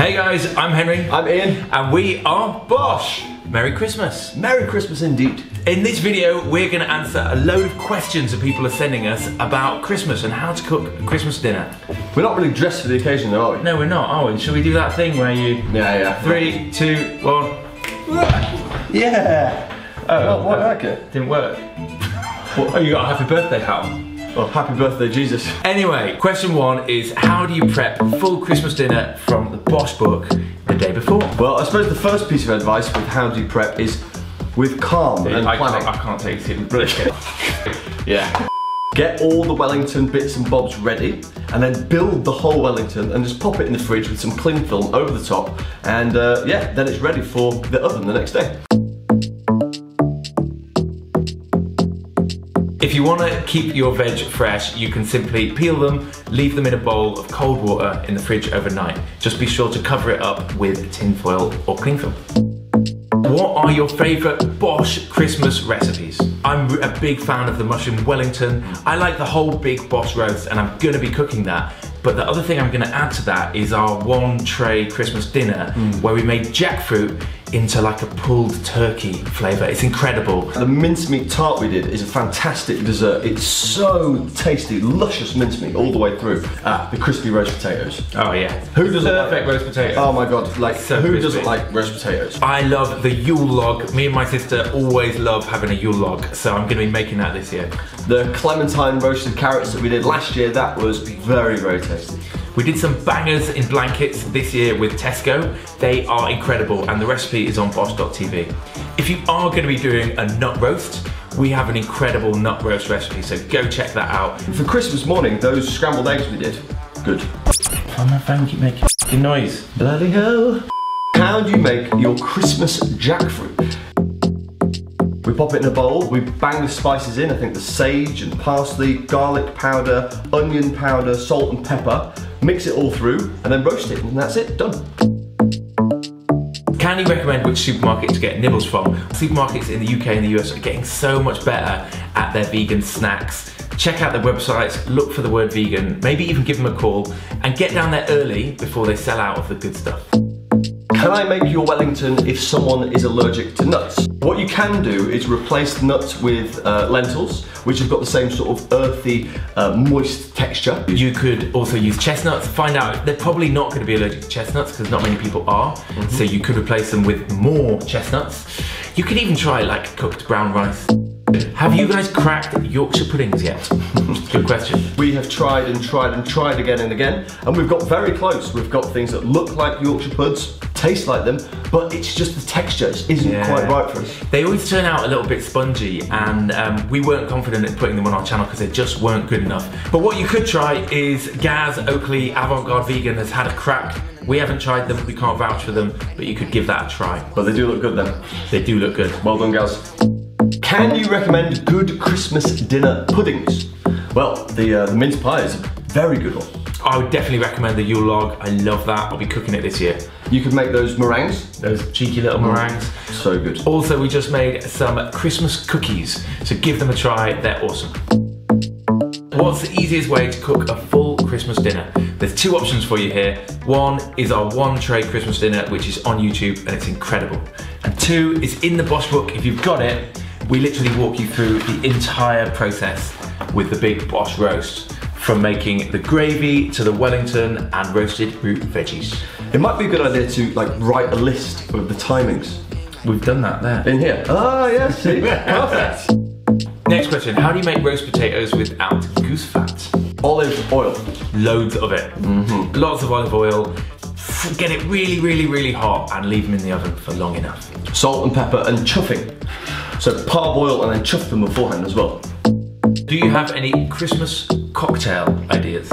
Hey guys, I'm Henry. I'm Ian. And we are BOSH. Merry Christmas. Merry Christmas indeed. In this video, we're going to answer a load of questions that people are sending us about Christmas and how to cook a Christmas dinner. We're not really dressed for the occasion though, are we? No, we're not, are we? Shall we do that thing where you... Yeah. 3, 2, 1... Yeah. Oh, what like it? Didn't work. Oh, you got a happy birthday hat on. Oh, happy birthday, Jesus. Anyway, question 1 is how do you prep full Christmas dinner from the BOSH book the day before? Well, I suppose the first piece of advice with how do you prep is with calm and planning. I can't take it seriously. Yeah. Get all the Wellington bits and bobs ready and then build the whole Wellington and just pop it in the fridge with some cling film over the top and yeah, then it's ready for the oven the next day. If you want to keep your veg fresh, you can simply peel them, leave them in a bowl of cold water in the fridge overnight. Just be sure to cover it up with tin foil or cling film. What are your favourite BOSH Christmas recipes? I'm a big fan of the mushroom Wellington. I like the whole big BOSH roast and I'm going to be cooking that. But the other thing I'm going to add to that is our 1 tray Christmas dinner where we made jackfruit into like a pulled turkey flavour. It's incredible. The mincemeat tart we did is a fantastic dessert. It's so tasty, luscious mincemeat all the way through. The crispy roast potatoes. Oh yeah. Who doesn't Perfect roast potatoes. Oh my god, like so who crispy. doesn't like roast potatoes? I love the Yule log. Me and my sister always love having a Yule log, so I'm going to be making that this year. The clementine roasted carrots that we did last year, that was very, very tasty. We did some bangers in blankets this year with Tesco. They are incredible and the recipe is on bosh.tv. If you are going to be doing a nut roast, we have an incredible nut roast recipe, so go check that out. For Christmas morning, those scrambled eggs we did, good. Oh, my phone keep making f***ing noise. Bloody hell. How do you make your Christmas jackfruit? We pop it in a bowl, we bang the spices in, I think the sage and parsley, garlic powder, onion powder, salt and pepper, mix it all through and then roast it and that's it, done. Can you recommend which supermarket to get nibbles from? Supermarkets in the UK and the US are getting so much better at their vegan snacks. Check out their websites, look for the word vegan, maybe even give them a call and get down there early before they sell out of the good stuff. Can I make your Wellington if someone is allergic to nuts? What you can do is replace the nuts with lentils, which have got the same sort of earthy, moist texture. You could also use chestnuts. Find out, they're probably not going to be allergic to chestnuts because not many people are. So you could replace them with more chestnuts. You could even try like cooked brown rice. Have you guys cracked Yorkshire puddings yet? Good question. We have tried and tried and tried again and again, and we've got very close. We've got things that look like Yorkshire puds, taste like them, but it's just the texture isn't quite right for us. They always turn out a little bit spongy, and we weren't confident in putting them on our channel because they just weren't good enough. But what you could try is Gaz Oakley Avant-Garde Vegan has had a crack. We haven't tried them, we can't vouch for them, but you could give that a try. But they do look good then. They do look good. Well done, Gaz. Can you recommend good Christmas dinner puddings? Well, the mince pie is a very good one. I would definitely recommend the Yule log. I love that. I'll be cooking it this year. You could make those meringues. Those cheeky little meringues. So good. Also, we just made some Christmas cookies, so give them a try. They're awesome. What's the easiest way to cook a full Christmas dinner? There's 2 options for you here. 1 is our 1 tray Christmas dinner, which is on YouTube and it's incredible. And 2 is in the BOSH book. If you've got it, we literally walk you through the entire process with the big BOSH roast, from making the gravy to the Wellington and roasted root veggies. It might be a good idea to like write a list of the timings. We've done that there. In here. Ah, yes, see, perfect. Next question, how do you make roast potatoes without goose fat? Olive oil. Loads of it. Lots of olive oil. Get it really, really, really hot and leave them in the oven for long enough. Salt and pepper and chuffing. So parboil and then chuff them beforehand as well. Do you have any Christmas cocktail ideas?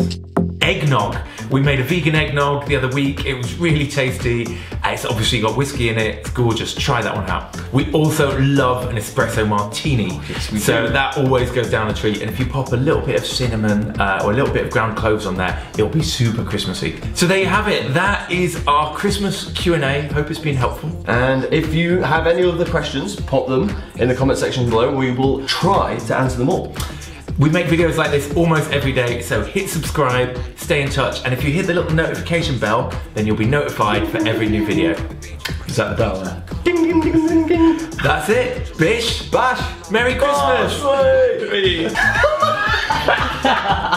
Eggnog. We made a vegan eggnog the other week. It was really tasty. It's obviously got whiskey in it. It's gorgeous. Try that one out. We also love an espresso martini. Yes, we so do. that always goes down a treat. And if you pop a little bit of cinnamon or a little bit of ground cloves on there, it'll be super Christmassy. So there you have it. That is our Christmas Q&A. Hope it's been helpful. And if you have any other questions, pop them in the comment section below. We will try to answer them all. We make videos like this almost every day, so hit subscribe, stay in touch, and if you hit the little notification bell, then you'll be notified for every new video. Is that the bell there? Ding, ding, ding, ding, ding. That's it. Bish, Bash. Merry Christmas. Bash.